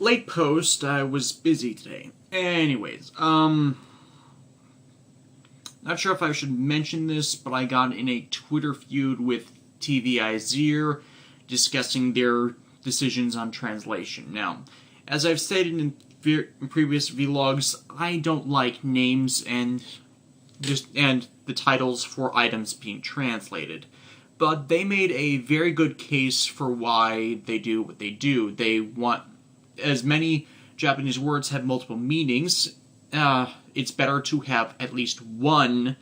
late post. I was busy today. Anyways, not sure if I should mention this, but I got in a Twitter feud with TV Izir discussing their decisions on translation. Now, as I've stated in previous vlogs, I don't like names and the titles for items being translated. But they made a very good case for why they do what they do. They want, as many Japanese words have multiple meanings, it's better to have at least one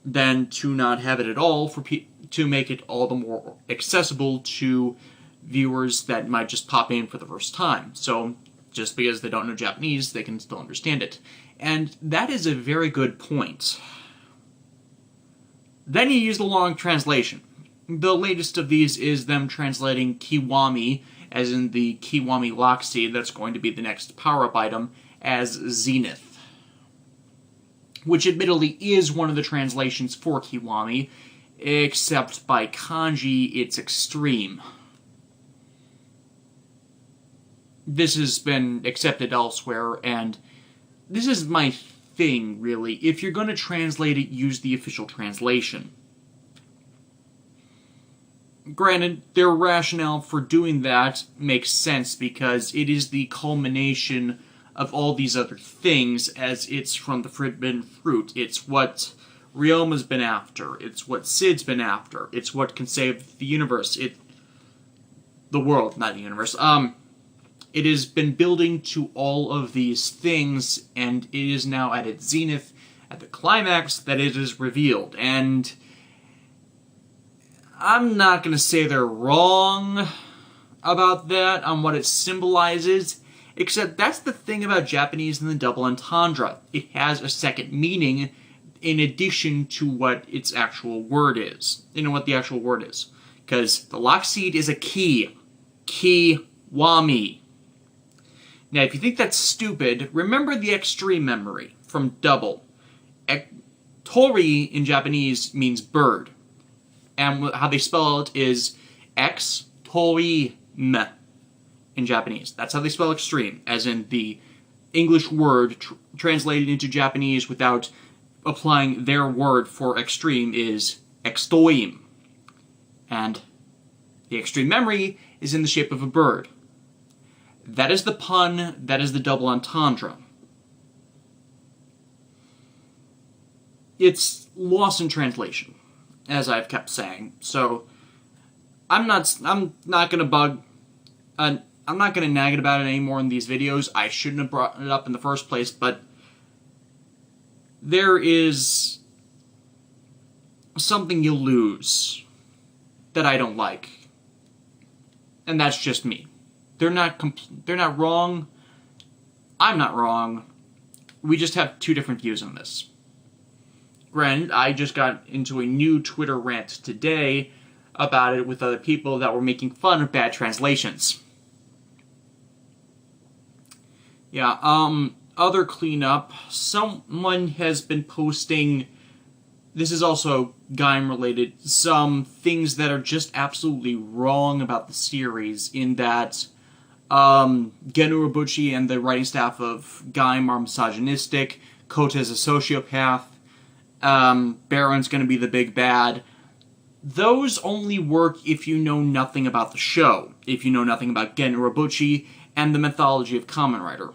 than to not have it at all, to make it all the more accessible to viewers that might just pop in for the first time. So, just because they don't know Japanese, they can still understand it. And that is a very good point. Then you use the long translation. The latest of these is them translating Kiwami, as in the Kiwami Lock Seed, that's going to be the next power-up item, as Zenith. Which admittedly is one of the translations for Kiwami, except by kanji, it's extreme. This has been accepted elsewhere, and this is my thing, really. If you're going to translate it, use the official translation. Granted, their rationale for doing that makes sense because it is the culmination of all these other things, as it's from the forbidden fruit. It's what Ryoma's been after. It's what Sid's been after. It's what can save the universe. The world, not the universe. It has been building to all of these things, and it is now at its zenith, at the climax, that it is revealed. And I'm not going to say they're wrong about that, on what it symbolizes, except that's the thing about Japanese and the double entendre. It has a second meaning in addition to what its actual word is. You know what the actual word is. Because the lock seed is a key. Kiwami. Now, if you think that's stupid, remember the extreme memory from double. Tori in Japanese means bird. And how they spell it is X-Tori-M in Japanese. That's how they spell extreme, as in the English word translated into Japanese without applying their word for extreme is extoim. And the extreme memory is in the shape of a bird. That is the pun, that is the double entendre. It's lost in translation, as I've kept saying. So I'm not gonna nag it about it anymore in these videos. I shouldn't have brought it up in the first place, but there is something you lose that I don't like. And that's just me. They're not wrong. I'm not wrong. We just have two different views on this. Granted, I just got into a new Twitter rant today about it with other people that were making fun of bad translations. Yeah, other cleanup. Someone has been posting, this is also Gaim related, some things that are just absolutely wrong about the series, in that Geno Urobuchi and the writing staff of Gaim are misogynistic, Kota is a sociopath, Baron's gonna be the big bad. Those only work if you know nothing about the show, if you know nothing about Geno Urobuchi and the mythology of Kamen Rider.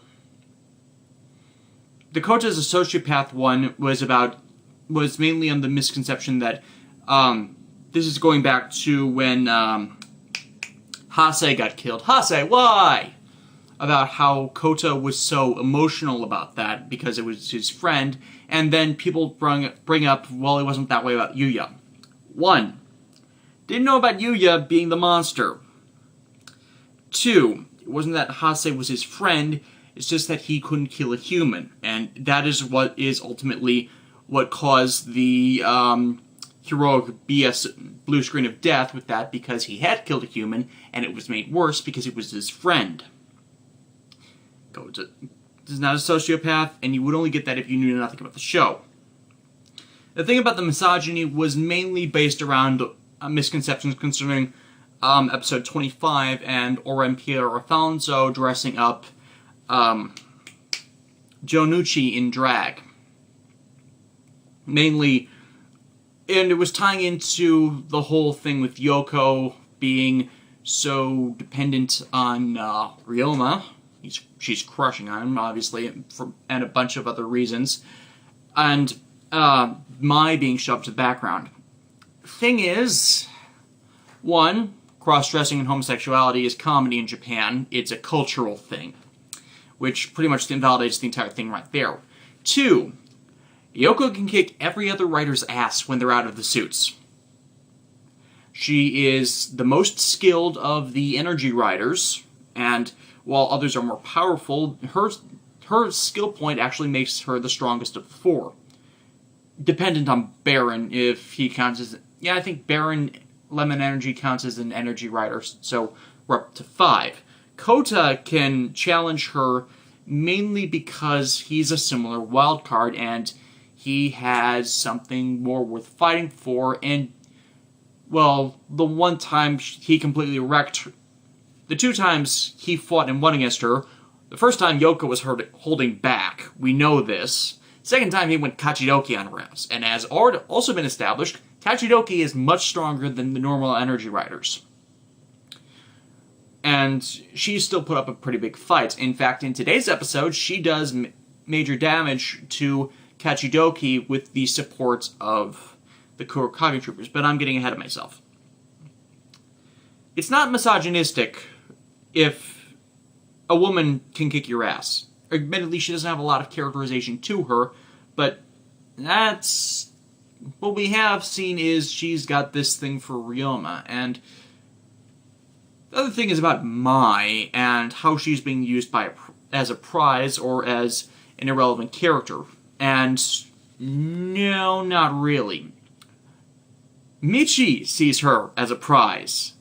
The Kota is a sociopath one was mainly on the misconception that, this is going back to when, Hase got killed. Hase, why? About how Kota was so emotional about that because it was his friend, and then people bring up, well, it wasn't that way about Yuya. 1. Didn't know about Yuya being the monster. 2. It wasn't that Hase was his friend, it's just that he couldn't kill a human, and that is what is ultimately what caused the heroic BS blue screen of death with that, because he had killed a human, and it was made worse because it was his friend. Kota is not a sociopath, and you would only get that if you knew nothing about the show. The thing about the misogyny was mainly based around misconceptions concerning episode 25, and Oren Pierre Alfonso dressing up Jonucci in drag. Mainly, and it was tying into the whole thing with Yoko being so dependent on Ryoma. She's crushing on him, obviously, and a bunch of other reasons. And Mai being shoved to the background. Thing is, one, cross-dressing and homosexuality is comedy in Japan. It's a cultural thing, which pretty much invalidates the entire thing right there. Two, Yoko can kick every other writer's ass when they're out of the suits. She is the most skilled of the energy writers, and while others are more powerful, her skill point actually makes her the strongest of the four. Dependent on Baron, if he counts as... Yeah, I think Baron Lemon Energy counts as an energy writer, so we're up to 5. Kota can challenge her mainly because he's a similar wild card, and he has something more worth fighting for, and, well, the one time he completely wrecked her, the 2 times he fought and won against her, the first time Yoko was holding back, we know this. Second time he went Kachidoki on her ass, and as also been established, Kachidoki is much stronger than the normal energy riders. And she still put up a pretty big fight. In fact, in today's episode, she does major damage to Kachidoki with the support of the Kurokage troopers, but I'm getting ahead of myself. It's not misogynistic if a woman can kick your ass. Admittedly, she doesn't have a lot of characterization to her, but that's... what we have seen is she's got this thing for Ryoma, and the other thing is about Mai and how she's being used as a prize or as an irrelevant character. And no, not really. Michi sees her as a prize,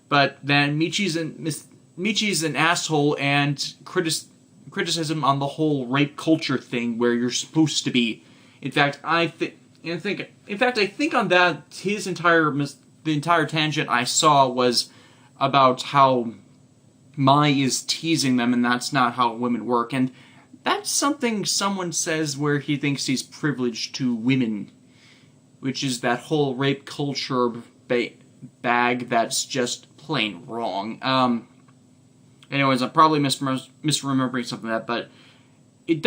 but then Michi's an asshole and criticism on the whole rape culture thing where you're supposed to be. In fact, I think on that the entire tangent I saw was about how Mai is teasing them, and that's not how women work. And that's something someone says where he thinks he's privileged to women, which is that whole rape culture bag that's just plain wrong. Anyways, I'm probably misremembering something like that, but it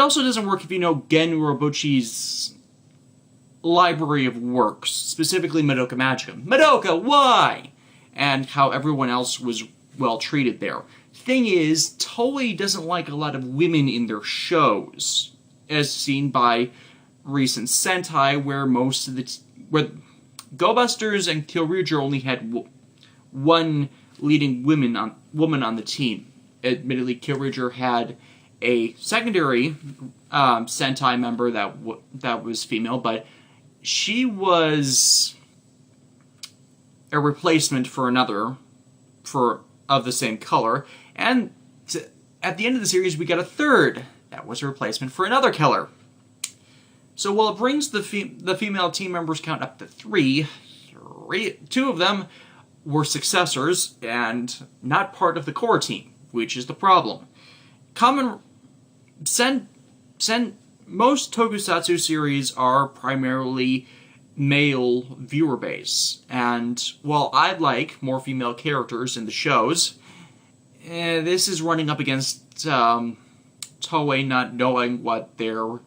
also doesn't work if you know Gen Urobuchi's library of works, specifically Madoka Magica. Madoka, why? And how everyone else was well treated there. Thing is, Toei doesn't like a lot of women in their shows, as seen by recent Sentai, where where Go-Busters and Kyoryuger only had one leading woman on the team. Admittedly, Kyoryuger had a secondary Sentai member that was female, but she was a replacement for another of the same color, and at the end of the series we got a third that was a replacement for another color. So while it brings the female team members count up to 3, 2 of them were successors and not part of the core team, which is the problem. Most tokusatsu series are primarily male viewer base, and while I'd like more female characters in the shows, this is running up against Toei not knowing what their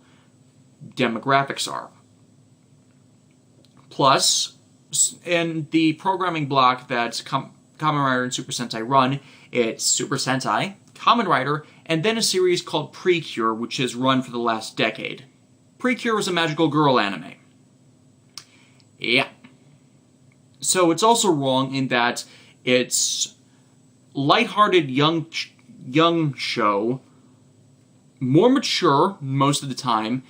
demographics are. Plus, in the programming block that Kamen Rider and Super Sentai run, it's Super Sentai, Kamen Rider, and then a series called Precure, which has run for the last decade. Precure was a magical girl anime. Yeah. So it's also wrong in that it's lighthearted young show, more mature most of the time,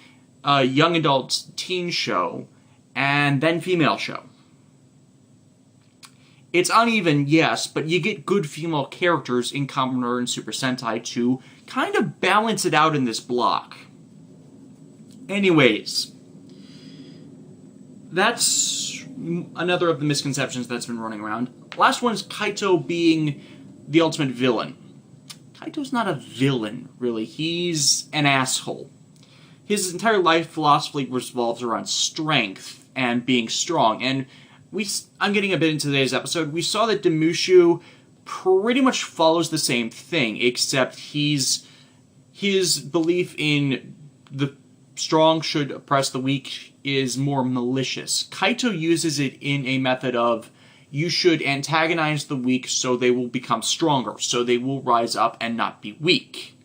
young adult teen show, and then female show. It's uneven, yes, but you get good female characters in Kamen Rider and Super Sentai to kind of balance it out in this block. Anyways, that's another of the misconceptions that's been running around. Last one is Kaito being the ultimate villain. Kaito's not a villain, really. He's an asshole. His entire life philosophy revolves around strength and being strong. And I'm getting a bit into today's episode. We saw that Demushu pretty much follows the same thing, except his belief in the strong should oppress the weak is more malicious. Kaito uses it in a method of, you should antagonize the weak so they will become stronger, so they will rise up and not be weak.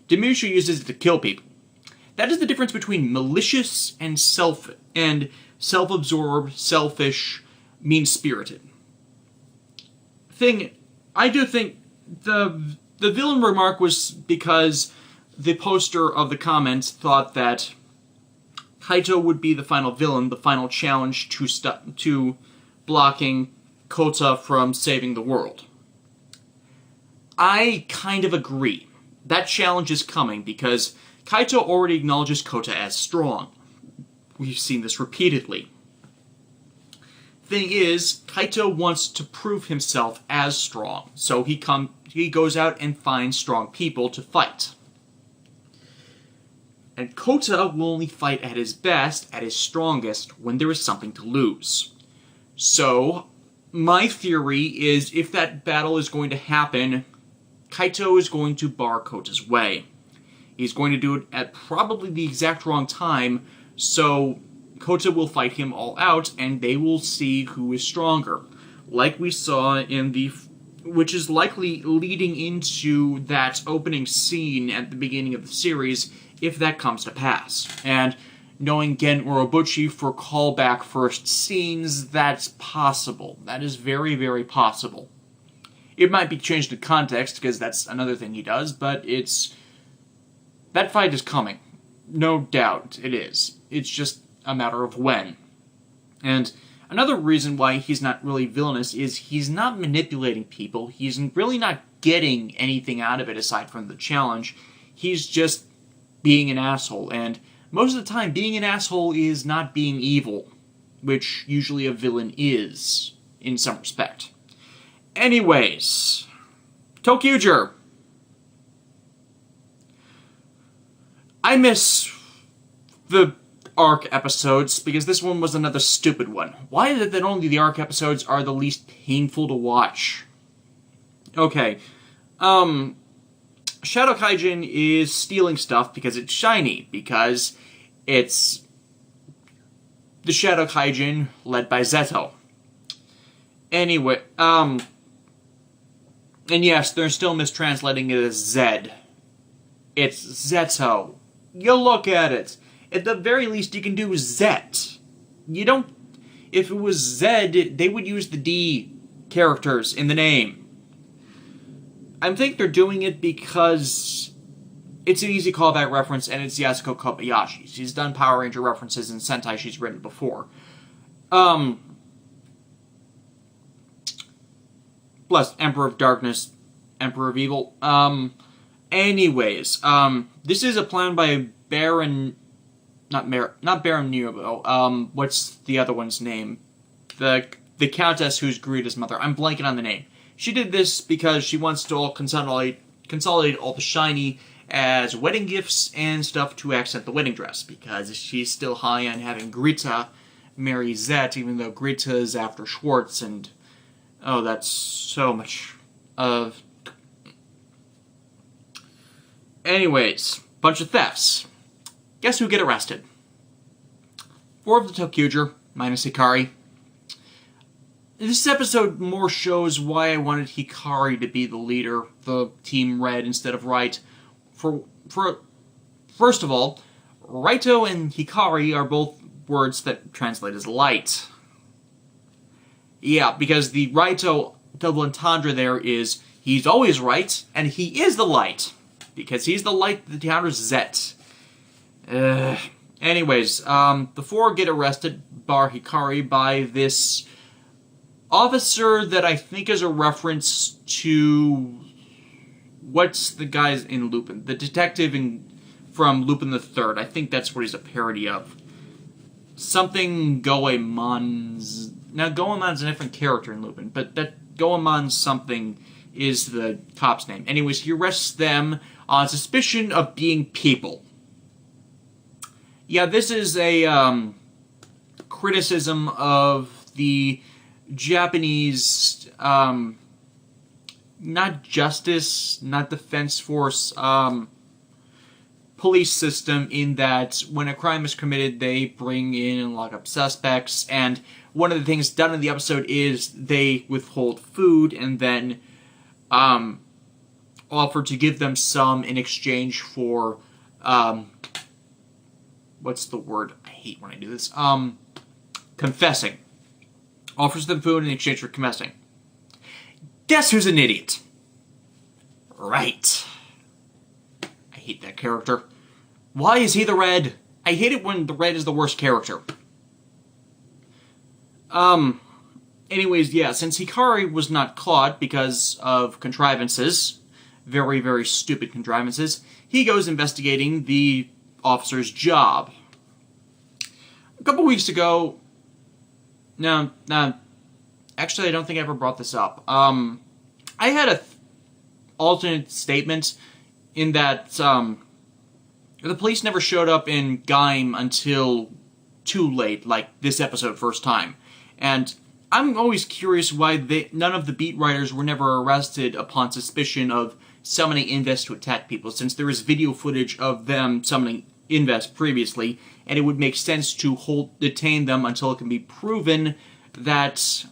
Demushu uses it to kill people. That is the difference between malicious and self-absorbed, selfish, mean-spirited. I do think the villain remark was because the poster of the comments thought that Kaito would be the final villain, the final challenge to blocking Kota from saving the world. I kind of agree. That challenge is coming because Kaito already acknowledges Kota as strong. We've seen this repeatedly. Thing is, Kaito wants to prove himself as strong, so he goes out and finds strong people to fight. And Kota will only fight at his best, at his strongest, when there is something to lose. So, my theory is if that battle is going to happen, Kaito is going to bar Kota's way. He's going to do it at probably the exact wrong time, so Kota will fight him all out, and they will see who is stronger. Like we saw which is likely leading into that opening scene at the beginning of the series, if that comes to pass. And knowing Gen Urobuchi for callback first scenes, that's possible. That is very, very possible. It might be changed in context, because that's another thing he does, but that fight is coming. No doubt it is. It's just a matter of when. And another reason why he's not really villainous is he's not manipulating people. He's really not getting anything out of it aside from the challenge. He's just being an asshole. And most of the time, being an asshole is not being evil, which usually a villain is, in some respect. Anyways, Toqger. I miss the arc episodes, because this one was another stupid one. Why is it that only the arc episodes are the least painful to watch? Okay, Shadow Kaijin is stealing stuff because it's shiny, because it's the Shadow Kaijin led by Zeto. Anyway, and yes, they're still mistranslating it as Zed. It's Zeto. You look at it. At the very least, you can do Zet. You don't... If it was Zed, they would use the D characters in the name. I think they're doing it because it's an easy callback reference, and it's Yasuko Kobayashi. She's done Power Ranger references in Sentai she's written before. Plus, Emperor of Darkness, Emperor of Evil. Anyways, this is a plan by Baron... Not Baron Nero, what's the other one's name? The Countess who's Garita's mother. I'm blanking on the name. She did this because she wants to all consolidate all the shiny as wedding gifts and stuff to accent the wedding dress, because she's still high on having Grita marry Zet, even though Grita is after Schwartz, and oh, that's so much of... Anyways, bunch of thefts. Guess who get arrested? 4 of the Toqger, minus Hikari. This episode more shows why I wanted Hikari to be the leader, the Team Red instead of Right. First of all, Raito and Hikari are both words that translate as light. Yeah, because the Raito double entendre there is, he's always right, and he is the light. Because he's the light that counters Zet. Anyways, the 4 get arrested, bar Hikari, by this officer that I think is a reference to... What's the guy's in Lupin? The detective from Lupin the Third. I think that's what he's a parody of. Something Goemon's... Now, Goemon's a different character in Lupin, but Goemon something is the cop's name. Anyways, he arrests them on suspicion of being people. Yeah, this is a criticism of the Japanese, not justice, not defense force, police system, in that when a crime is committed, they bring in and lock up suspects, and one of the things done in the episode is they withhold food and then offer to give them some in exchange for, what's the word? I hate when I do this. Confessing. Offers them food in exchange for confessing. Guess who's an idiot? Right. I hate that character. Why is he the red? I hate it when the red is the worst character. Anyways, yeah, since Hikari was not caught because of contrivances, very, very stupid contrivances, he goes investigating the officer's job. A couple weeks ago, actually I don't think I ever brought this up. I had a alternate statement in that, the police never showed up in Gaim until too late, like this episode first time. And I'm always curious why none of the beat writers were never arrested upon suspicion of summoning Invest to attack people, since there is video footage of them summoning Invest previously, and it would make sense to detain them until it can be proven that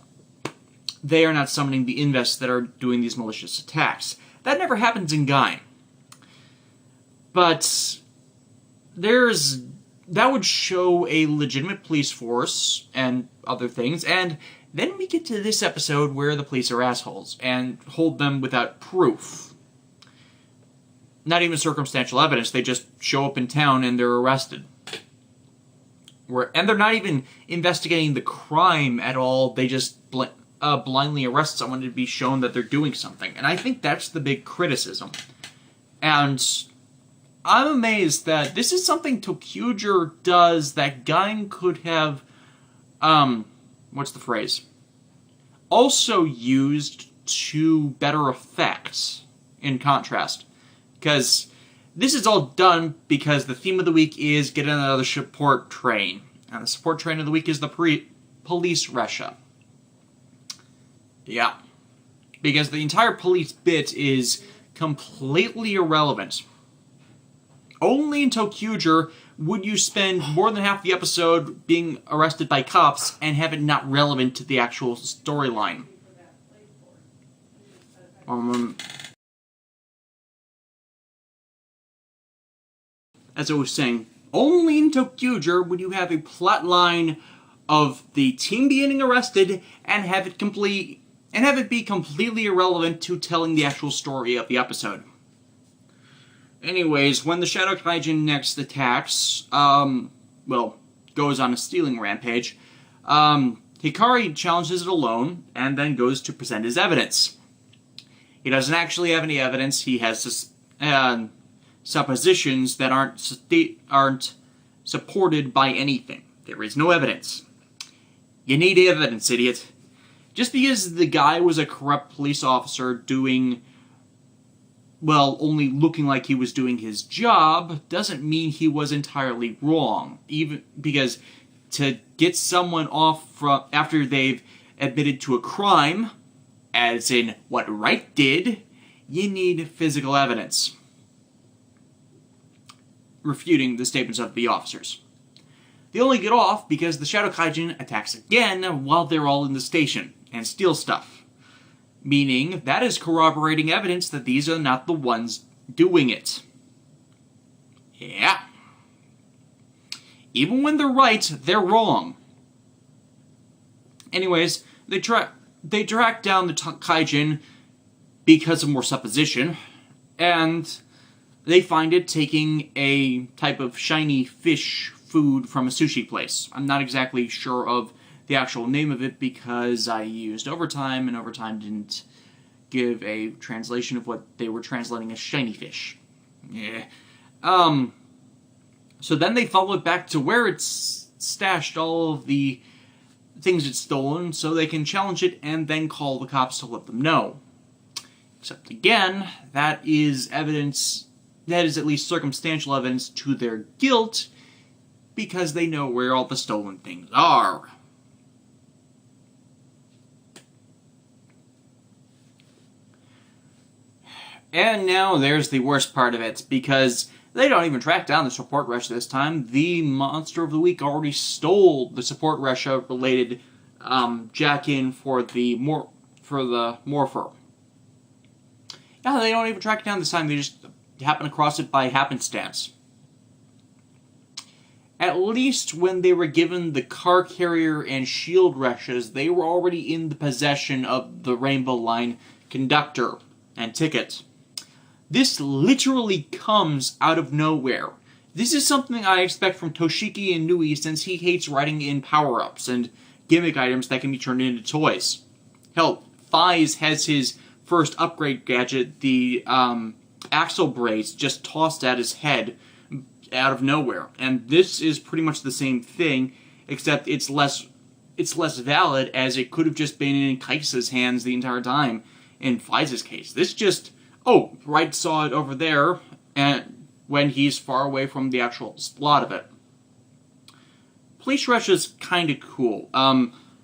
they are not summoning the Invests that are doing these malicious attacks. That never happens in Gaim. But that would show a legitimate police force and other things, and then we get to this episode where the police are assholes and hold them without proof. Not even circumstantial evidence, they just show up in town and they're arrested. And they're not even investigating the crime at all, they just blindly arrest someone to be shown that they're doing something. And I think that's the big criticism. And I'm amazed that this is something Toqger does that Gaim could have, what's the phrase? Also used to better effect, in contrast. Because this is all done because the theme of the week is get another support train. And the support train of the week is the police Resha. Yeah. Because the entire police bit is completely irrelevant. Only in Toqger would you spend more than half the episode being arrested by cops and have it not relevant to the actual storyline. As I was saying, only in Toqger would you have a plot line of the team getting arrested and have it be completely irrelevant to telling the actual story of the episode. Anyways, when the Shadow Kaijin next attacks, goes on a stealing rampage, Hikari challenges it alone and then goes to present his evidence. He doesn't actually have any evidence. He has suppositions that aren't supported by anything. There is no evidence. You need evidence, idiot. Just because the guy was a corrupt police officer doing, only looking like he was doing his job, doesn't mean he was entirely wrong. Even because to get someone off after they've admitted to a crime, as in what Wright did, you need physical evidence refuting the statements of the officers. They only get off because the Shadow Kaijin attacks again while they're all in the station and steal stuff. Meaning, that is corroborating evidence that these are not the ones doing it. Yeah. Even when they're right, they're wrong. Anyways, they track down the Kaijin because of more supposition, and they find it taking a type of shiny fish food from a sushi place. I'm not exactly sure of the actual name of it because I used Overtime, and Overtime didn't give a translation of what they were translating as shiny fish. Yeah. So then they follow it back to where it's stashed all of the things it's stolen so they can challenge it and then call the cops to let them know. Except again, that is evidence, that is at least circumstantial evidence to their guilt, because they know where all the stolen things are. And now there's the worst part of it, because they don't even track down the support Resha this time. The Monster of the Week already stole the support Resha-related jack-in for the Morpher. Yeah, they don't even track it down this time, they just happen across it by happenstance. At least when they were given the car carrier and shield Reshas, they were already in the possession of the Rainbow Line conductor and ticket. This literally comes out of nowhere. This is something I expect from Toshiki Inui, since he hates writing in power-ups and gimmick items that can be turned into toys. Hell, Fies has his first upgrade gadget, the axle brace, just tossed at his head out of nowhere. And this is pretty much the same thing, except it's less valid, as it could have just been in Kaisa's hands the entire time in Fies' case. This just, oh, Wright saw it over there, and when he's far away from the actual slot of it. Police Rush is kinda cool.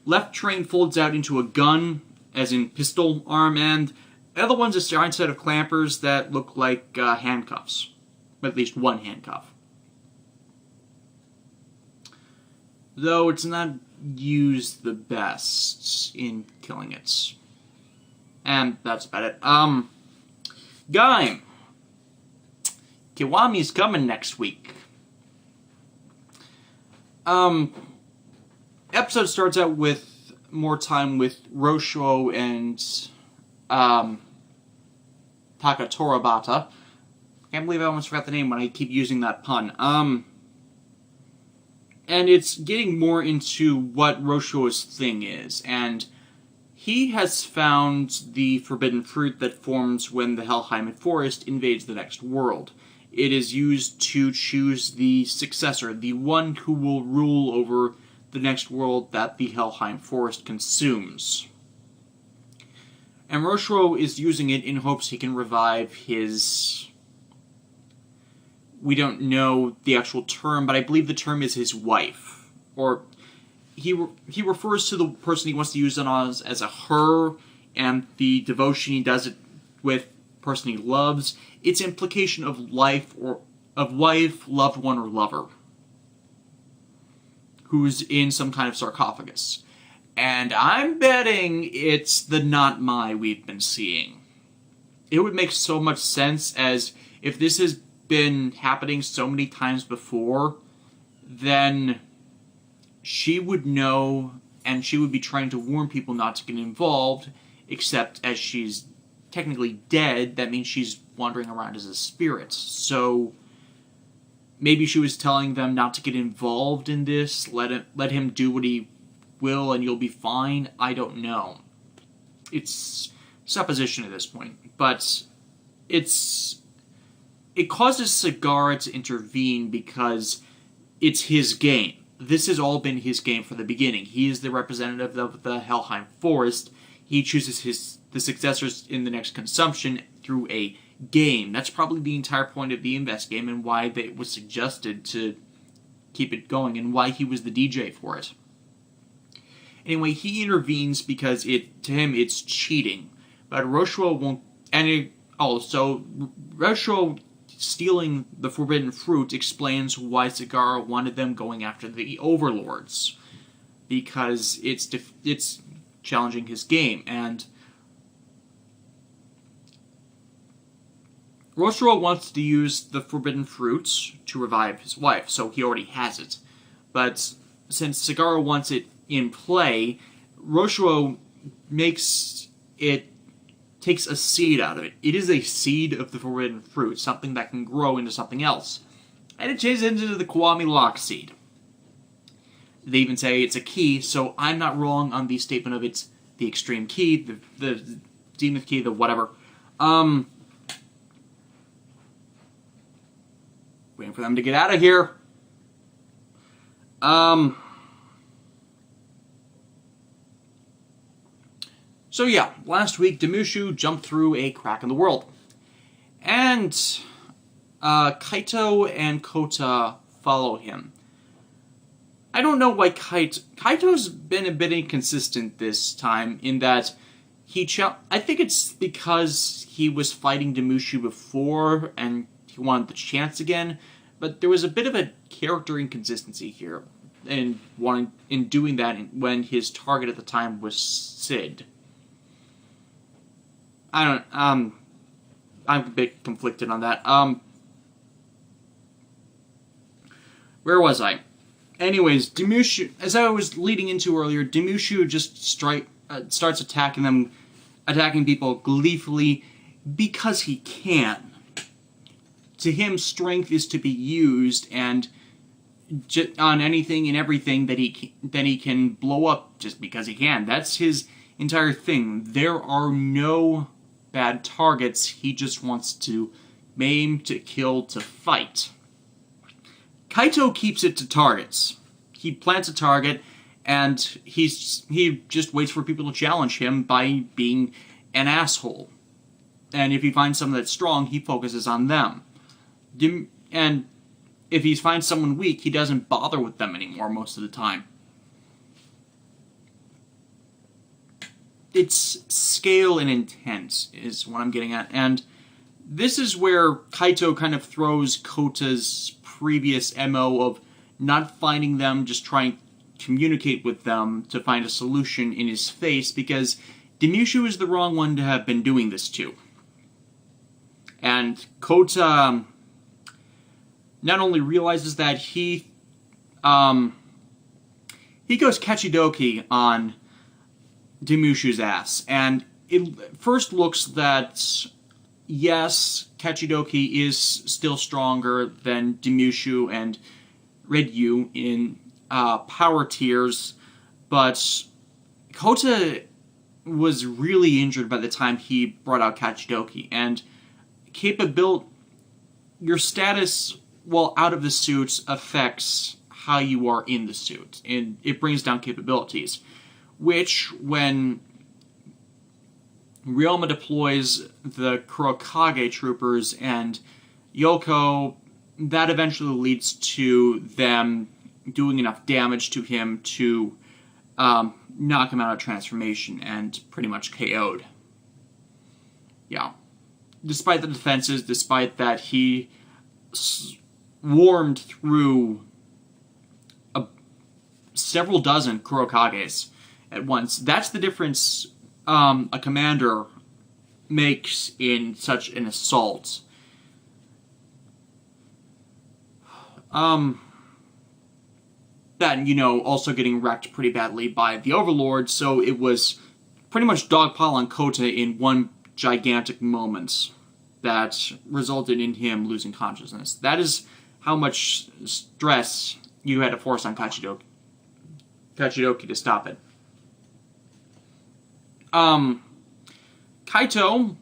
Left train folds out into a gun, as in pistol arm, and the other one's a giant set of clampers that look like handcuffs. At least one handcuff. Though it's not used the best in killing it. And that's about it. Gaim. Kiwami's coming next week. Episode starts out with more time with Rosho and Takatorabata. Can't believe I almost forgot the name when I keep using that pun. And it's getting more into what Rosho's thing is, and he has found the forbidden fruit that forms when the Helheim Forest invades the next world. It is used to choose the successor, the one who will rule over the next world that the Helheim Forest consumes. And Rosho is using it in hopes he can revive his... We don't know the actual term, but I believe the term is his wife. Or he refers to the person he wants to use it on as a her, and the devotion he does it with the person he loves. It's implication of life, or of wife, loved one, or lover, who's in some kind of sarcophagus. And I'm betting it's the not my we've been seeing. It would make so much sense, as if this has been happening so many times before, then she would know, and she would be trying to warn people not to get involved, except as she's technically dead, that means she's wandering around as a spirit. So maybe she was telling them not to get involved in this, let him do what he will and you'll be fine. I don't know. It's supposition at this point, but it causes Sagara to intervene because it's his game. This has all been his game from the beginning. He is the representative of the Helheim Forest. He chooses the successors in the next consumption through a game. That's probably the entire point of the Invest game, and why it was suggested to keep it going, and why he was the DJ for it. Anyway, he intervenes because to him it's cheating. But Rosho won't... Rosho stealing the forbidden fruit explains why Sagara wanted them going after the Overlords. Because it's challenging his game, and Rosho wants to use the forbidden fruit to revive his wife, so he already has it. But since Sagara wants it in play, Rosho takes a seed out of it. It is a seed of the forbidden fruit, something that can grow into something else. And it changes into the Kiwami Lock seed. They even say it's a key, so I'm not wrong on the statement of it's the extreme key, the zenith key, the whatever. Waiting for them to get out of here. So yeah, last week Demushu jumped through a crack in the world. And Kaito and Kota follow him. I don't know why Kaito's been a bit inconsistent this time in that I think it's because he was fighting Demushu before and he wanted the chance again, but there was a bit of a character inconsistency here in doing that when his target at the time was Sid. I'm a bit conflicted on that. Where was I? Anyways, Demushu, as I was leading into earlier, Demushu just starts attacking people gleefully because he can. To him, strength is to be used, and on anything and everything that he can blow up just because he can. That's his entire thing. There are no bad targets. He just wants to maim, to kill, to fight. Kaito keeps it to targets. He plants a target, and he just waits for people to challenge him by being an asshole. And if he finds someone that's strong, he focuses on them. And if he finds someone weak, he doesn't bother with them anymore most of the time. It's scale and intent is what I'm getting at. And this is where Kaito kind of throws Kota's previous MO of not finding them, just trying to communicate with them to find a solution in his face, because Demushu is the wrong one to have been doing this to. And Kota not only realizes that he goes Kachidoki on Demushu's ass, and it first looks that yes, Kachidoki is still stronger than Demushu and Redyu in power tiers, but Kota was really injured by the time he brought out Kachidoki, and your status while out of the suit affects how you are in the suit, and it brings down capabilities, which, when Ryoma deploys the Kurokage troopers and Yoko, that eventually leads to them doing enough damage to him to knock him out of transformation and pretty much KO'd. Yeah. Despite the defenses, despite that he swarmed through several dozen Kurokages at once. That's the difference a commander makes in such an assault. That, also getting wrecked pretty badly by the Overlords, so it was pretty much dogpile on Kota in one gigantic moment that resulted in him losing consciousness. That is how much stress you had to force on Kachidoki to stop it. Kaito,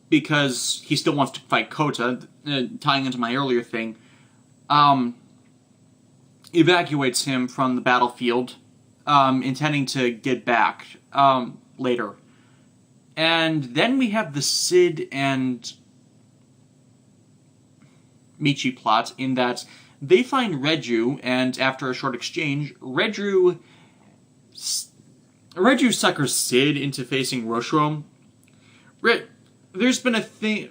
because he still wants to fight Kota, tying into my earlier thing, evacuates him from the battlefield, intending to get back later. And then we have the Sid and Michi plot, in that they find Redyu, and after a short exchange, Redyu suckers Sid into facing Rosho. There's been a theme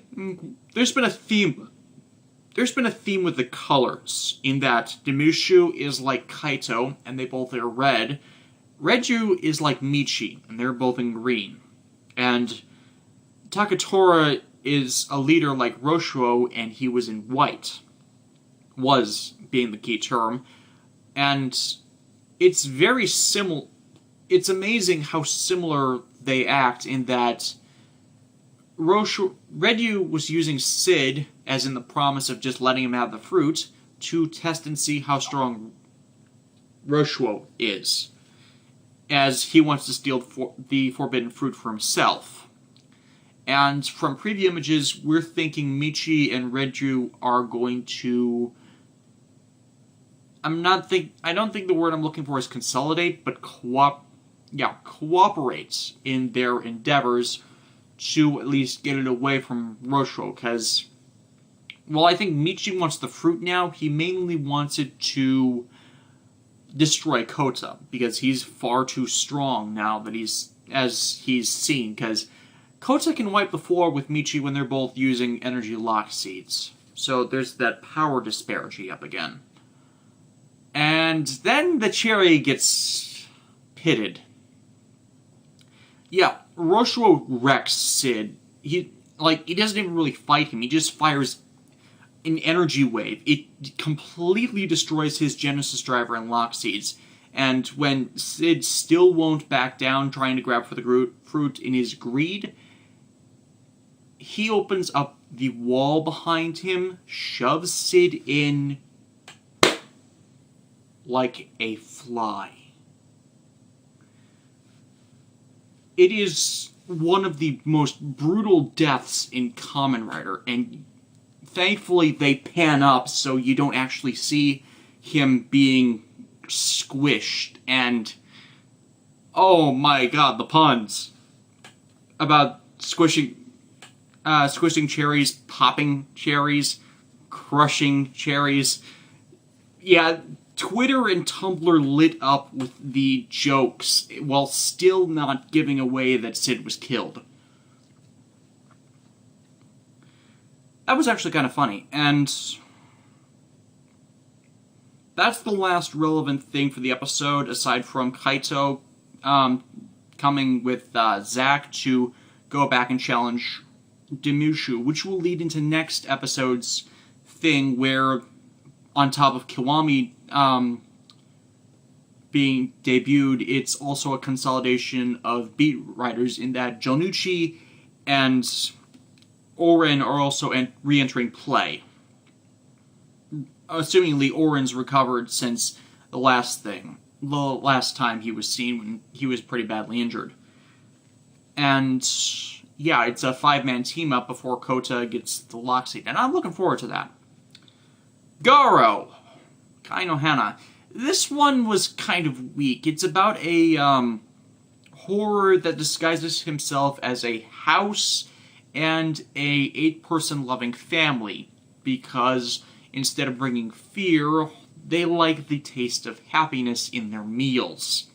with the colors, in that Demushu is like Kaito, and they both are red. Redyu is like Michi, and they're both in green. And Takatora is a leader like Rosho, and he was in white. Was being the key term. And it's very similar. It's amazing how similar they act, in that Redyu was using Sid, as in the promise of just letting him have the fruit, to test and see how strong Rosho is, as he wants to steal the forbidden fruit for himself. And from preview images, we're thinking Michi and Redyu are going to... I don't think the word I'm looking for is consolidate, but cooperates in their endeavors to at least get it away from Roshiro, because, well, I think Michi wants the fruit now. He mainly wants it to destroy Kota, because he's far too strong now that he's seen, because Kota can wipe the floor with Michi when they're both using energy lock seeds. So there's that power disparity up again. And then the cherry gets pitted. Yeah, Roshiro wrecks Sid. He doesn't even really fight him. He just fires an energy wave. It completely destroys his Genesis driver and lock seeds. And when Sid still won't back down, trying to grab for the fruit in his greed, he opens up the wall behind him, shoves Sid in like a fly. It is one of the most brutal deaths in Kamen Rider, and thankfully they pan up so you don't actually see him being squished. And oh my god, the puns about squishing cherries, popping cherries, crushing cherries. Yeah, Twitter and Tumblr lit up with the jokes while still not giving away that Sid was killed. That was actually kind of funny, and that's the last relevant thing for the episode, aside from Kaito coming with Zack to go back and challenge Demushu, which will lead into next episode's thing where, on top of Kiwami being debuted, it's also a consolidation of beat writers in that Jonuchi and Oren are also re-entering play. Assumingly, Oren's recovered since the last time he was seen when he was pretty badly injured. And yeah, it's a 5-man team-up before Kota gets the lock seat, and I'm looking forward to that. Garo Makai no hana. This one was kind of weak. It's about a horror that disguises himself as a house and a 8-person loving family, because instead of bringing fear, they like the taste of happiness in their meals.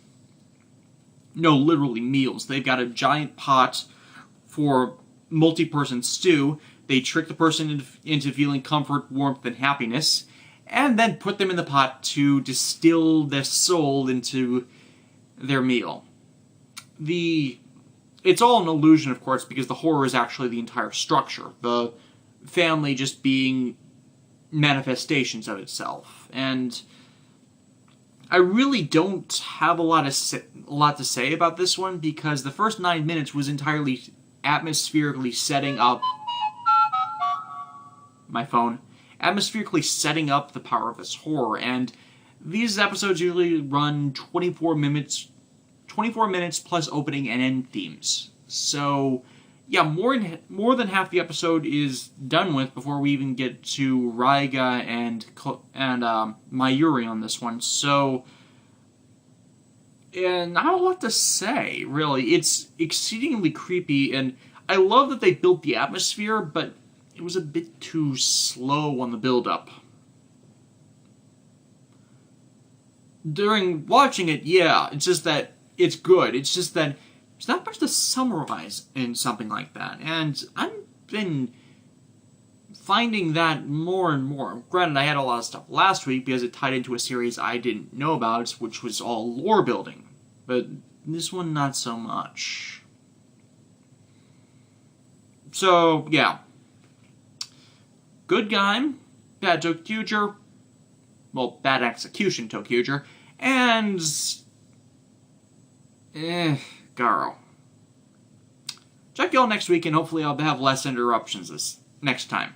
No, literally meals. They've got a giant pot for multi-person stew. They trick the person into feeling comfort, warmth, and happiness, and then put them in the pot to distill their soul into their meal. It's all an illusion, of course, because the horror is actually the entire structure. The family just being manifestations of itself. And I really don't have a lot to say about this one, because the first 9 minutes was entirely atmospherically setting up my phone. Atmospherically setting up the power of this horror, and these episodes usually run 24 minutes plus opening and end themes. So, yeah, more than half the episode is done with before we even get to Raiga and Mayuri on this one. So, not a lot to say, really. It's exceedingly creepy, and I love that they built the atmosphere, but it was a bit too slow on the build-up. During watching it, yeah, it's just that it's good. It's just that there's not much to summarize in something like that. And I've been finding that more and more. Granted, I had a lot of stuff last week because it tied into a series I didn't know about, which was all lore building. But this one, not so much. So, yeah. Good Gaim, bad Toqger, well, bad execution Toqger, and Garo. Check y'all next week, and hopefully I'll have less interruptions this next time.